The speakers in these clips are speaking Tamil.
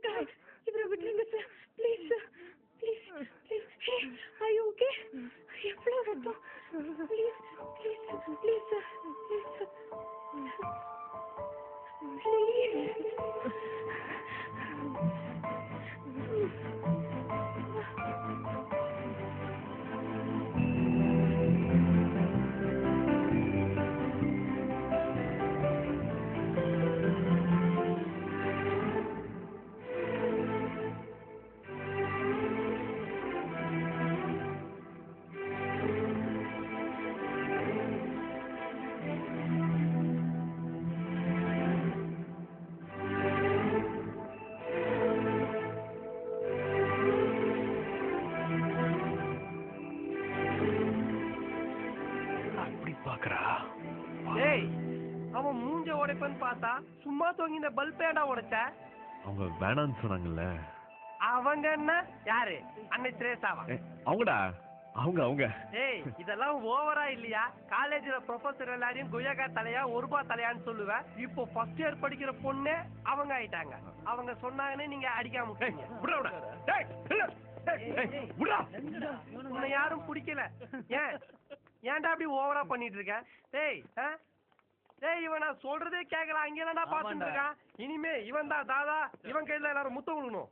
God, இவரை விட்டுருங்க sir. Please sir, please please. Hey, are you okay? எவ்வளோ ரத்தம். Please please please sir, please sir, please. அவன் மூஞ்ச உடைப்பன்னு பார்த்தா சும்மா தூங்கி இந்த பல்ப் ஏடா உடைச்ச? அவங்க வேணான்னு சொன்னாங்கல்ல. அவங்க என்ன? யாரு? அன்னை திரேசாவா? அவங்கடா, அவங்க. ஏய், இதெல்லாம் ஓவரா இல்லையா? காலேஜ்ல ப்ரொஃபசர் எல்லாரையும் குயகா தலையா ஒரு ரூபாய் தலையான்னு சொல்லுவேன். இப்போ ஃபர்ஸ்ட் இயர் படிக்கிற பொண்ணே அவங்க ஆயிட்டாங்க. அவங்க சொன்னாங்கன்னு நீங்க அடிக்காம உன்னை யாரும் பிடிக்கல. ஏன்டா அப்படி ஓவரா பண்ணிட்டு இருக்க? டேய் இவன் நான் சொல்றதே கேட்கல. அங்கே தான்டா பாத்துட்டு இருக்கான். இனிமே இவன் தான் தாதா. இவன் கையில எல்லாரும் முத்தம் விடணும்.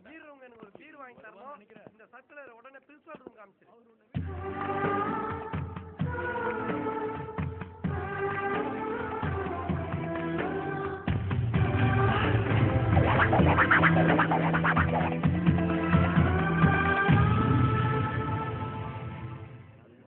மீறவங்க எனக்கு ஒரு பீர் வாங்கி தரணும். இந்த சர்க்குலர் உடனே பிரின்சிபல் ரூம் காமிச்சிரு.